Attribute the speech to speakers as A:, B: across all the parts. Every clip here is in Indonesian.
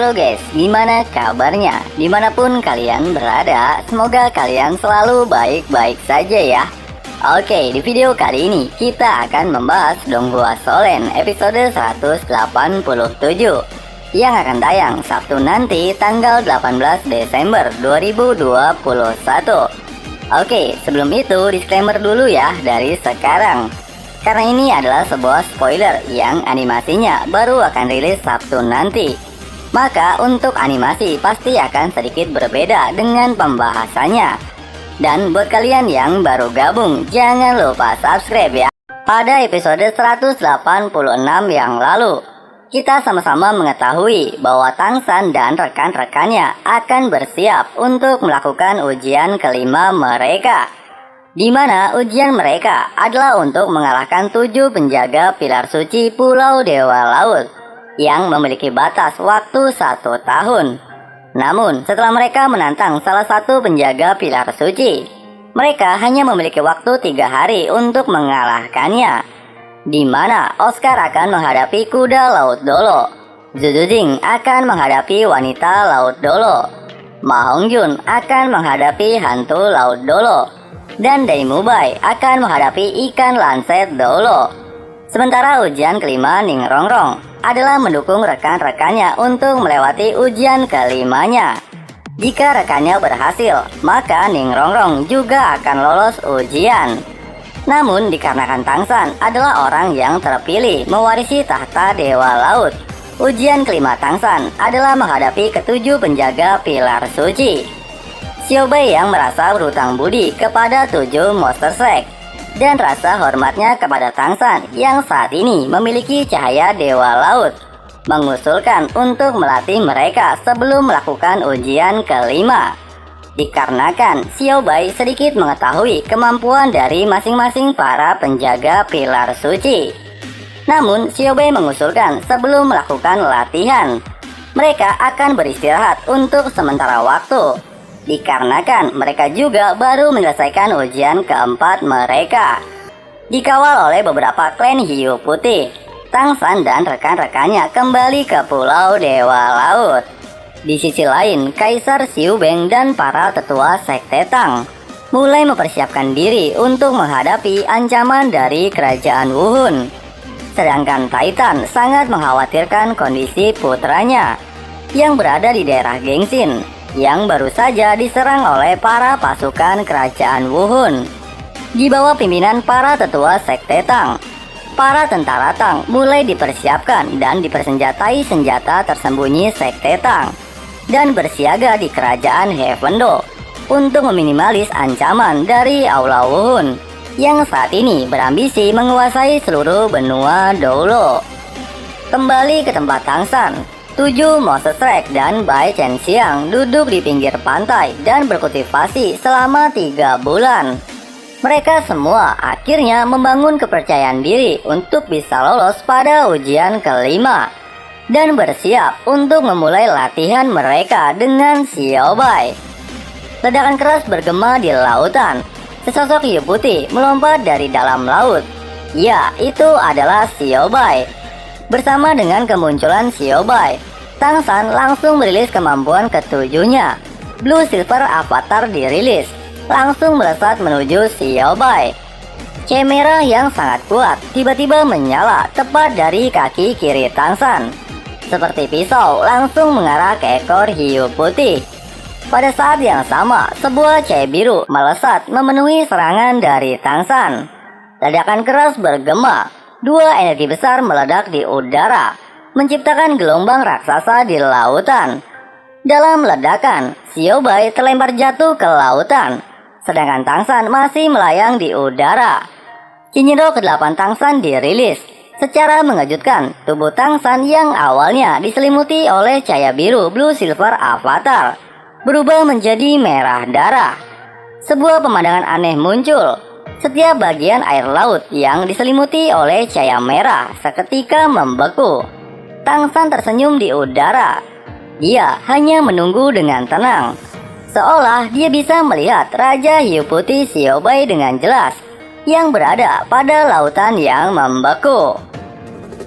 A: Halo guys, gimana kabarnya? Dimanapun kalian berada, semoga kalian selalu baik-baik saja ya. Oke, di video kali ini kita akan membahas Donghua Solen episode 187 yang akan tayang Sabtu nanti tanggal 18 Desember 2021. Oke, sebelum itu disclaimer dulu ya dari sekarang. Karena ini adalah sebuah spoiler yang animasinya baru akan rilis Sabtu nanti. Maka untuk animasi pasti akan sedikit berbeda dengan pembahasannya. Dan buat kalian yang baru gabung, jangan lupa subscribe ya. Pada episode 186 yang lalu, kita sama-sama mengetahui bahwa Tangsan dan rekan-rekannya akan bersiap untuk melakukan ujian kelima mereka. Di mana ujian mereka adalah untuk mengalahkan 7 penjaga pilar suci Pulau Dewa Laut yang memiliki batas waktu 1 tahun. Namun setelah mereka menantang salah satu penjaga pilar suci, mereka hanya memiliki waktu 3 hari untuk mengalahkannya. Di mana Oscar akan menghadapi kuda laut Dolo, Zuzujing akan menghadapi wanita laut Dolo, Ma Hongjun akan menghadapi hantu laut Dolo, dan Daimubai akan menghadapi ikan lanset Dolo. Sementara ujian kelima Ning Rongrong adalah mendukung rekan-rekannya untuk melewati ujian kelimanya. Jika rekannya berhasil, maka Ning Rongrong juga akan lolos ujian. Namun dikarenakan Tangsan adalah orang yang terpilih mewarisi tahta Dewa Laut, ujian kelima Tangsan adalah menghadapi ketujuh penjaga pilar suci. Xiaobei yang merasa berhutang budi kepada 7 monster sek dan rasa hormatnya kepada Tangsan yang saat ini memiliki cahaya Dewa Laut, mengusulkan untuk melatih mereka sebelum melakukan ujian kelima. Dikarenakan Xiaobei sedikit mengetahui kemampuan dari masing-masing para penjaga pilar suci. Namun Xiaobei mengusulkan sebelum melakukan latihan, mereka akan beristirahat untuk sementara waktu. Dikarenakan mereka juga baru menyelesaikan ujian keempat mereka. Dikawal oleh beberapa klan hiu putih, Tangsan dan rekan-rekannya kembali ke Pulau Dewa Laut. Di sisi lain, Kaisar Xiu Beng dan para tetua Sekte Tang mulai mempersiapkan diri untuk menghadapi ancaman dari kerajaan Wuhun. Sedangkan Titan sangat mengkhawatirkan kondisi putranya yang berada di daerah Gengsin, yang baru saja diserang oleh para pasukan kerajaan Wuhun. Di bawah pimpinan para tetua Sekte Tang, para tentara Tang mulai dipersiapkan dan dipersenjatai senjata tersembunyi Sekte Tang dan bersiaga di kerajaan Heavendo untuk meminimalis ancaman dari Aula Wuhun yang saat ini berambisi menguasai seluruh benua Dolo. Kembali ke tempat Tangsan, 7 monster sek dan Bai Chen Xiang duduk di pinggir pantai dan berkultivasi selama 3 bulan. Mereka semua akhirnya membangun kepercayaan diri untuk bisa lolos pada ujian kelima dan bersiap untuk memulai latihan mereka dengan Xiaobei. Ledakan keras bergema di lautan. Sesosok hiu putih melompat dari dalam laut. Ya, itu adalah Xiaobei. Bersama dengan kemunculan Xiaobei, Tangsan langsung merilis kemampuan ketujuhnya. Blue Silver Avatar dirilis, langsung melesat menuju Xiaobei. Cahaya merah yang sangat kuat tiba-tiba menyala tepat dari kaki kiri Tangsan. Seperti pisau langsung mengarah ke ekor hiu putih. Pada saat yang sama, sebuah cahaya biru melesat memenuhi serangan dari Tangsan. Ledakan keras bergema. 2 energi besar meledak di udara, menciptakan gelombang raksasa di lautan. Dalam ledakan, Xiaobei terlempar jatuh ke lautan, sedangkan Tangsan masih melayang di udara. Shinjiro ke-8 Tangsan dirilis. Secara mengejutkan, tubuh Tangsan yang awalnya diselimuti oleh cahaya biru Blue Silver Avatar berubah menjadi merah darah. Sebuah pemandangan aneh muncul. Setiap bagian air laut yang diselimuti oleh cahaya merah seketika membeku. Tangsan tersenyum di udara. Dia hanya menunggu dengan tenang, seolah dia bisa melihat Raja Hiu Putih Xiaobei dengan jelas yang berada pada lautan yang membeku.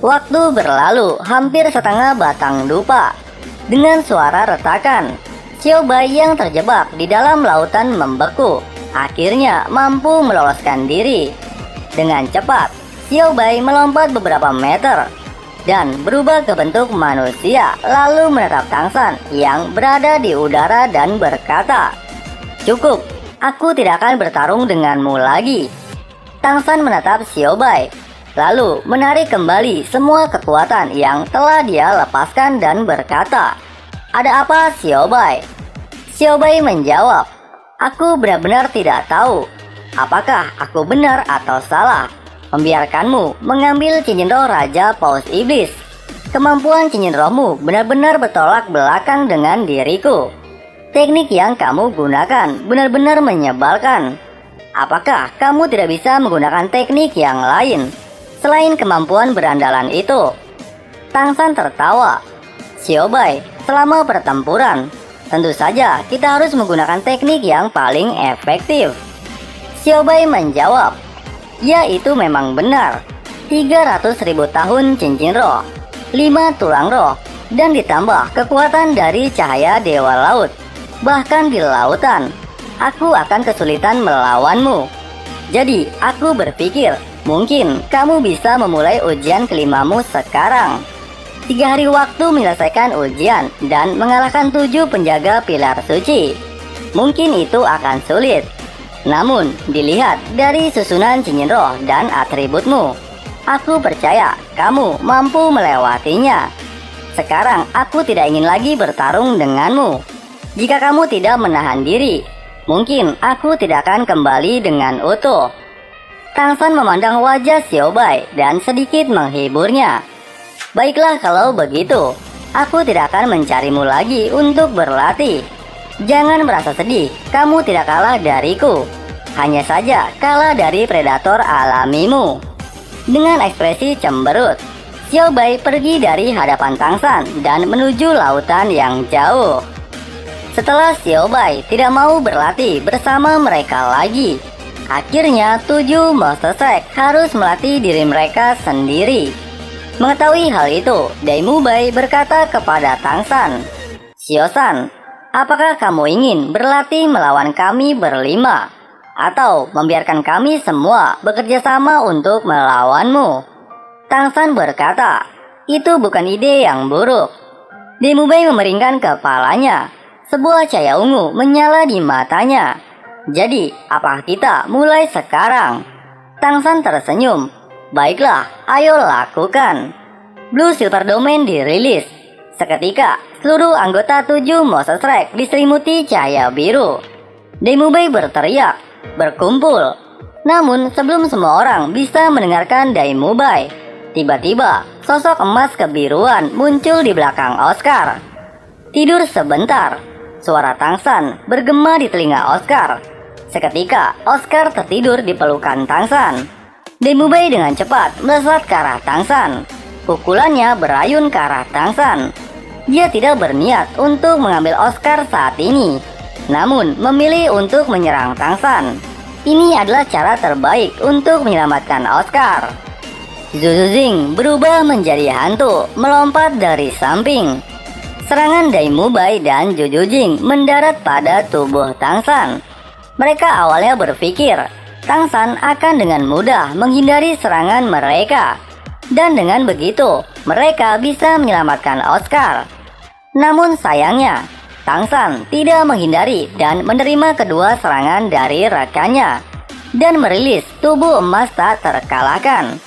A: Waktu berlalu hampir setengah batang dupa. Dengan suara retakan, Xiaobai yang terjebak di dalam lautan membeku akhirnya mampu meloloskan diri. Dengan cepat, Xiaobai melompat beberapa meter dan berubah ke bentuk manusia, lalu menatap Tang San yang berada di udara dan berkata, "Cukup, aku tidak akan bertarung denganmu lagi." Tang San menatap Xiaobai, lalu menarik kembali semua kekuatan yang telah dia lepaskan dan berkata, "Ada apa, Xiaobai?" Xiaobai menjawab, "Aku benar-benar tidak tahu apakah aku benar atau salah membiarkanmu mengambil cincin roh Raja Paus Iblis. Kemampuan cincin rohmu benar-benar bertolak belakang dengan diriku. Teknik yang kamu gunakan benar-benar menyebalkan. Apakah kamu tidak bisa menggunakan teknik yang lain selain kemampuan berandalan itu?" Tang San tertawa. "Xiaobai, selama pertempuran, tentu saja kita harus menggunakan teknik yang paling efektif." Xiaobai menjawab, "Ya, itu memang benar. 300.000 tahun cincin roh, 5 tulang roh, dan ditambah kekuatan dari cahaya Dewa Laut. Bahkan di lautan, aku akan kesulitan melawanmu. Jadi, aku berpikir mungkin kamu bisa memulai ujian kelimamu sekarang. 3 hari waktu menyelesaikan ujian dan mengalahkan 7 penjaga pilar suci. Mungkin itu akan sulit. Namun, dilihat dari susunan cincin roh dan atributmu, aku percaya kamu mampu melewatinya. Sekarang aku tidak ingin lagi bertarung denganmu. Jika kamu tidak menahan diri, mungkin aku tidak akan kembali dengan utuh." Tang San memandang wajah Xiaobai dan sedikit menghiburnya. "Baiklah kalau begitu, aku tidak akan mencarimu lagi untuk berlatih. Jangan merasa sedih, kamu tidak kalah dariku. Hanya saja kalah dari predator alamimu." Dengan ekspresi cemberut, Xiaobai pergi dari hadapan Tang San dan menuju lautan yang jauh. Setelah Xiaobai tidak mau berlatih bersama mereka lagi, akhirnya 7 Monster Strike harus melatih diri mereka sendiri. Mengetahui hal itu, Dai Mubai berkata kepada Tang San, "Xiao-san, apakah kamu ingin berlatih melawan kami berlima? Atau membiarkan kami semua bekerja sama untuk melawanmu?" Tang San berkata, "Itu bukan ide yang buruk." Dai Mubai memeringkan kepalanya. Sebuah cahaya ungu menyala di matanya. "Jadi, apakah kita mulai sekarang?" Tang San tersenyum. "Baiklah, ayo lakukan." Blue Silver Domain dirilis. Seketika, seluruh anggota 7 Monster Strike diselimuti cahaya biru. Dai Mubai berteriak, "Berkumpul!" Namun, sebelum semua orang bisa mendengarkan Dai Mubai, tiba-tiba sosok emas kebiruan muncul di belakang Oscar. "Tidur sebentar." Suara Tang San bergema di telinga Oscar. Seketika, Oscar tertidur di pelukan Tang San. Dai Mubai dengan cepat melesat ke arah Tang San. Pukulannya berayun ke arah Tang San. Dia tidak berniat untuk mengambil Oscar saat ini, namun memilih untuk menyerang Tang San. Ini adalah cara terbaik untuk menyelamatkan Oscar. Zuzuzing berubah menjadi hantu, melompat dari samping. Serangan Dai Mubai dan Jujujing mendarat pada tubuh Tang San. Mereka awalnya berpikir Tang San akan dengan mudah menghindari serangan mereka, dan dengan begitu mereka bisa menyelamatkan Oscar. Namun sayangnya, Tang San tidak menghindari dan menerima kedua serangan dari rekannya, dan merilis tubuh emas tak terkalahkan.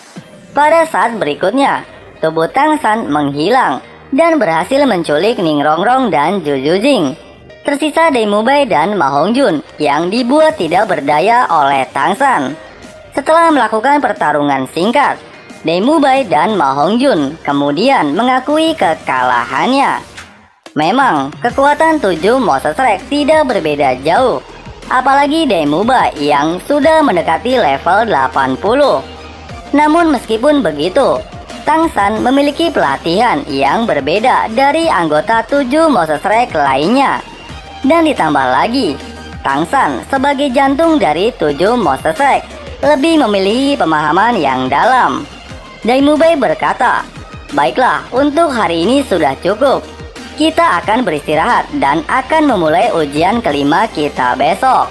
A: Pada saat berikutnya, tubuh Tang San menghilang dan berhasil menculik Ning Rongrong dan Jujujing. Tersisa Dai Mubai dan Ma Hongjun yang dibuat tidak berdaya oleh Tang San. Setelah melakukan pertarungan singkat, Dai Mubai dan Ma Hongjun kemudian mengakui kekalahannya. Memang, kekuatan 7 Monster Strike tidak berbeda jauh, apalagi Dai Mubai yang sudah mendekati level 80. Namun meskipun begitu, Tang San memiliki pelatihan yang berbeda dari anggota 7 Monster Strike lainnya. Dan ditambah lagi, Tang San sebagai jantung dari 7 Monster Strike lebih memiliki pemahaman yang dalam. Dai Mubai berkata, "Baiklah, untuk hari ini sudah cukup. kita akan beristirahat dan akan memulai ujian kelima kita besok.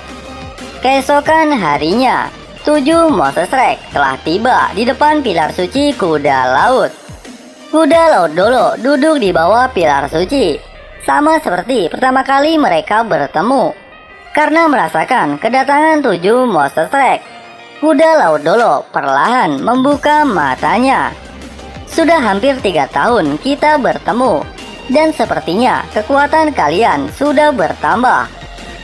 A: Keesokan harinya, 7 Moses Rex telah tiba di depan pilar suci kuda laut. Kuda laut Dolo duduk di bawah pilar suci, sama seperti pertama kali mereka bertemu. Karena merasakan kedatangan 7 Moses Rex, kuda laut Dolo perlahan membuka matanya. Sudah hampir 3 tahun kita bertemu, dan sepertinya kekuatan kalian sudah bertambah.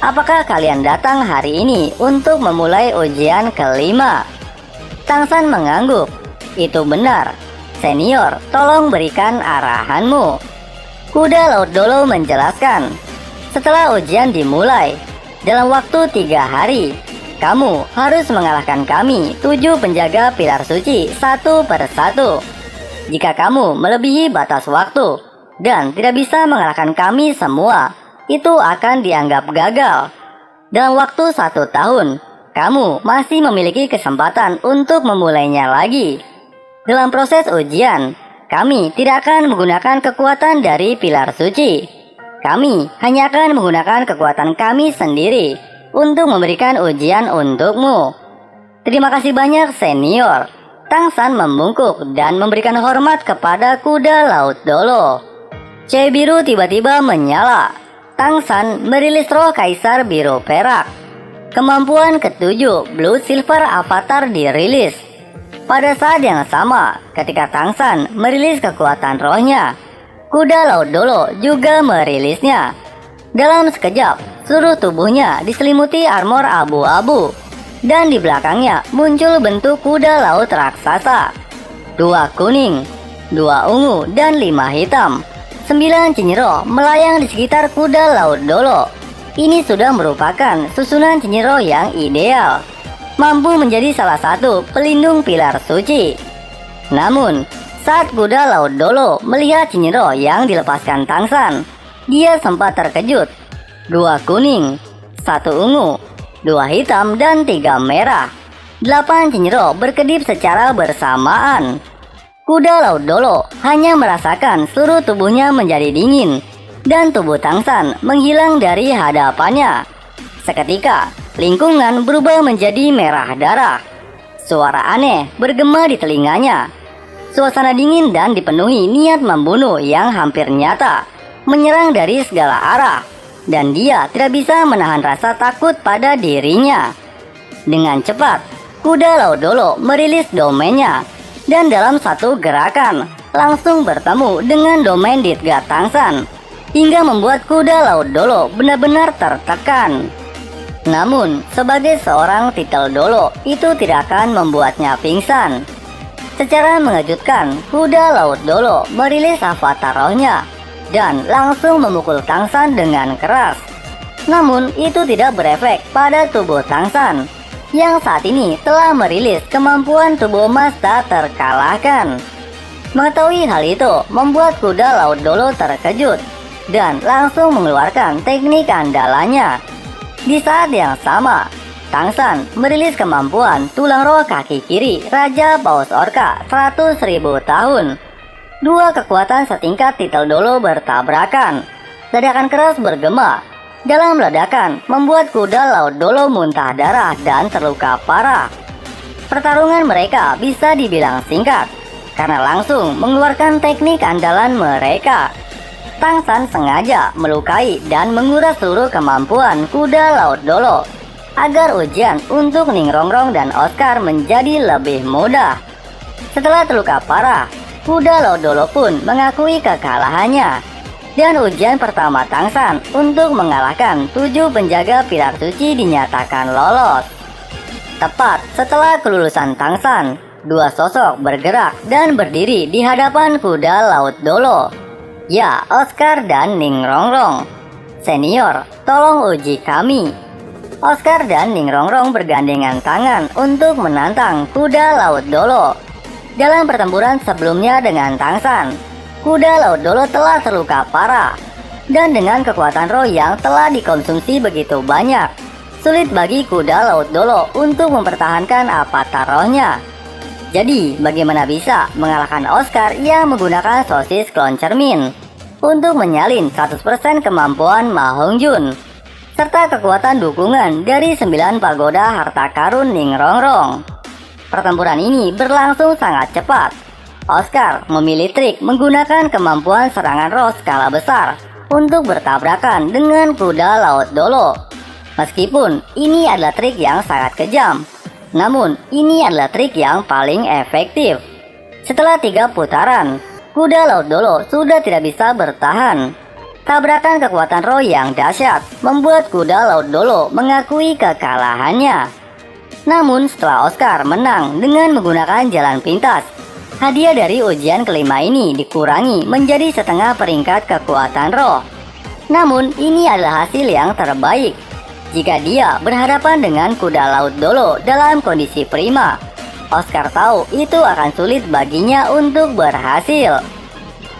A: Apakah kalian datang hari ini untuk memulai ujian kelima? Tang San mengangguk. Itu benar. Senior, tolong berikan arahanmu. Kuda laut Dolo menjelaskan. Setelah ujian dimulai, dalam waktu 3 hari, kamu harus mengalahkan kami 7 penjaga pilar suci satu per satu. Jika kamu melebihi batas waktu dan tidak bisa mengalahkan kami semua, itu akan dianggap gagal. Dalam waktu 1 tahun, kamu masih memiliki kesempatan untuk memulainya lagi. Dalam proses ujian, kami tidak akan menggunakan kekuatan dari pilar suci. Kami hanya akan menggunakan kekuatan kami sendiri untuk memberikan ujian untukmu. Terima kasih banyak, senior. Tang San membungkuk dan memberikan hormat kepada kuda laut Dolo. Cahaya biru tiba-tiba menyala. Tang San merilis roh kaisar biru perak. Kemampuan ketujuh Blue Silver Avatar dirilis. Pada saat yang sama, ketika Tang San merilis kekuatan rohnya, kuda laut Dolo juga merilisnya. Dalam sekejap, seluruh tubuhnya diselimuti armor abu-abu. Dan di belakangnya muncul bentuk kuda laut raksasa. 2 kuning, 2 ungu, dan 5 hitam. 9 cinyiro melayang di sekitar kuda laut Dolo. Ini sudah merupakan susunan cinyiro yang ideal, mampu menjadi salah satu pelindung pilar suci. Namun, saat kuda laut Dolo melihat cinyiro yang dilepaskan Tang San, dia sempat terkejut. 2 kuning, 1 ungu, 2 hitam, dan 3 merah. 8 cinyiro berkedip secara bersamaan. Kuda laut Dolo hanya merasakan seluruh tubuhnya menjadi dingin, dan tubuh Tang San menghilang dari hadapannya. Seketika, lingkungan berubah menjadi merah darah. Suara aneh bergema di telinganya. Suasana dingin dan dipenuhi niat membunuh yang hampir nyata, menyerang dari segala arah. Dan dia tidak bisa menahan rasa takut pada dirinya. Dengan cepat, kuda laut Dolo merilis domainnya, dan dalam satu gerakan langsung bertemu dengan domain Ditgat Tang San, hingga membuat kuda laut Dolo benar-benar tertekan. Namun, sebagai seorang titel Dolo, itu tidak akan membuatnya pingsan. Secara mengejutkan, kuda laut Dolo merilis avatar rohnya dan langsung memukul Tang San dengan keras. Namun itu tidak berefek pada tubuh Tang San, yang saat ini telah merilis kemampuan tubuh emas tak terkalahkan. Mengetahui hal itu membuat kuda laut Dolo terkejut dan langsung mengeluarkan teknik andalannya. Di saat yang sama, Tang San merilis kemampuan tulang roh kaki kiri Raja Paus Orca 100.000 tahun. 2 kekuatan setingkat titel Dolo bertabrakan. Ledakan keras bergema. Dalam ledakan membuat kuda laut Dolo muntah darah dan terluka parah. Pertarungan mereka bisa dibilang singkat karena langsung mengeluarkan teknik andalan mereka. Tang San sengaja melukai dan menguras seluruh kemampuan kuda laut Dolo agar ujian untuk Ning Rongrong dan Oscar menjadi lebih mudah. Setelah terluka parah, kuda laut Dolo pun mengakui kekalahannya. Dan ujian pertama Tang San untuk mengalahkan 7 penjaga pilar suci dinyatakan lolos. Tepat setelah kelulusan Tang San, 2 sosok bergerak dan berdiri di hadapan kuda laut Dolo. Ya, Oscar dan Ning Rongrong. Senior, tolong uji kami. Oscar dan Ning Rongrong bergandengan tangan untuk menantang kuda laut Dolo. Dalam pertempuran sebelumnya dengan Tang San, kuda laut Dolo telah terluka parah. Dan dengan kekuatan roh yang telah dikonsumsi begitu banyak, sulit bagi kuda laut Dolo untuk mempertahankan avatar rohnya. Jadi, bagaimana bisa mengalahkan Oscar yang menggunakan sosis klon cermin? untuk menyalin 100% kemampuan Ma Hong Jun serta kekuatan dukungan dari 9 pagoda harta karun Ning Rongrong. Pertempuran ini berlangsung sangat cepat. Oscar memilih trik menggunakan kemampuan serangan roh skala besar untuk bertabrakan dengan kuda laut Dolo. Meskipun ini adalah trik yang sangat kejam, namun ini adalah trik yang paling efektif. Setelah 3 putaran, kuda laut Dolo sudah tidak bisa bertahan. Tabrakan kekuatan roh yang dahsyat membuat kuda laut Dolo mengakui kekalahannya. Namun setelah Oscar menang dengan menggunakan jalan pintas, hadiah dari ujian kelima ini dikurangi menjadi setengah peringkat kekuatan roh. Namun ini adalah hasil yang terbaik. Jika dia berhadapan dengan kuda laut Dolo dalam kondisi prima, Oscar tahu itu akan sulit baginya untuk berhasil.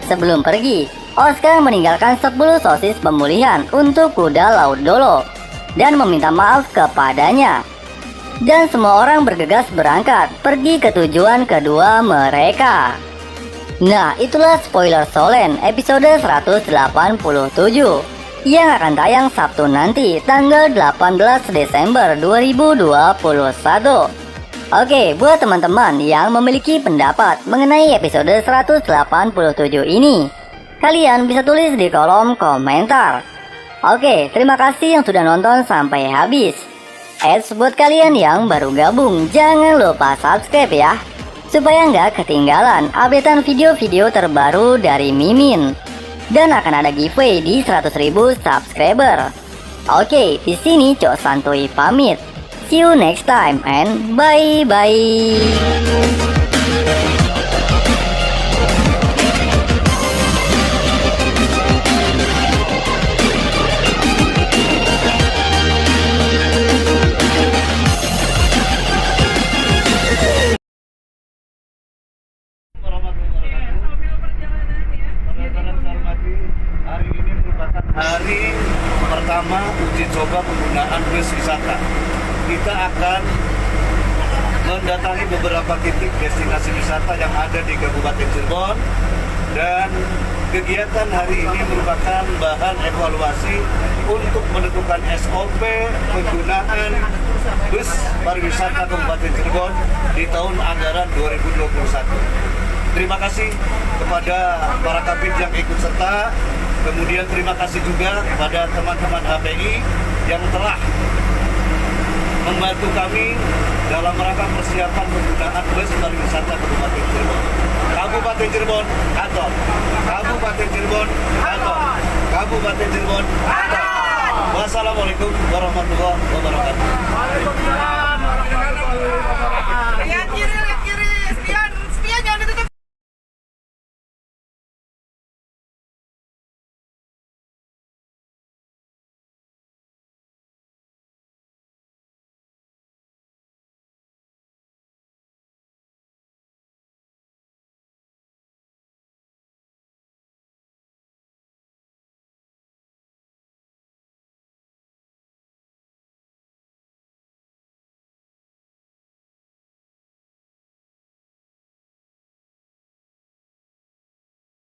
A: Sebelum pergi, Oscar meninggalkan 10 sosis pemulihan untuk kuda laut Dolo dan meminta maaf kepadanya. Dan semua orang bergegas berangkat pergi ke tujuan kedua mereka. Nah, itulah spoiler Solen episode 187 yang akan tayang Sabtu nanti tanggal 18 Desember 2021. Oke, buat teman-teman yang memiliki pendapat mengenai episode 187 ini, kalian bisa tulis di kolom komentar. Oke, terima kasih yang sudah nonton sampai habis. Buat kalian yang baru gabung, jangan lupa subscribe ya, supaya nggak ketinggalan updatean video-video terbaru dari Mimin. Dan akan ada giveaway di 100.000 subscriber. Oke, di sini Cok Santuy pamit. See you next time and bye-bye.
B: Hari ini merupakan hari pertama uji coba penggunaan bus wisata. Kita akan mendatangi beberapa titik destinasi wisata yang ada di Kabupaten Cirebon, dan kegiatan hari ini merupakan bahan evaluasi untuk menentukan SOP penggunaan bus pariwisata Kabupaten Cirebon di tahun anggaran 2021. Terima kasih kepada para kabin yang ikut serta. Kemudian terima kasih juga kepada teman-teman HPI yang telah membantu kami dalam rangka persiapan penggunaan bus pariwisata Kabupaten Cirebon. Kabupaten Cirebon atau Kabupaten Cirebon atau Kabupaten Cirebon atau. Wassalamualaikum warahmatullahi wabarakatuh.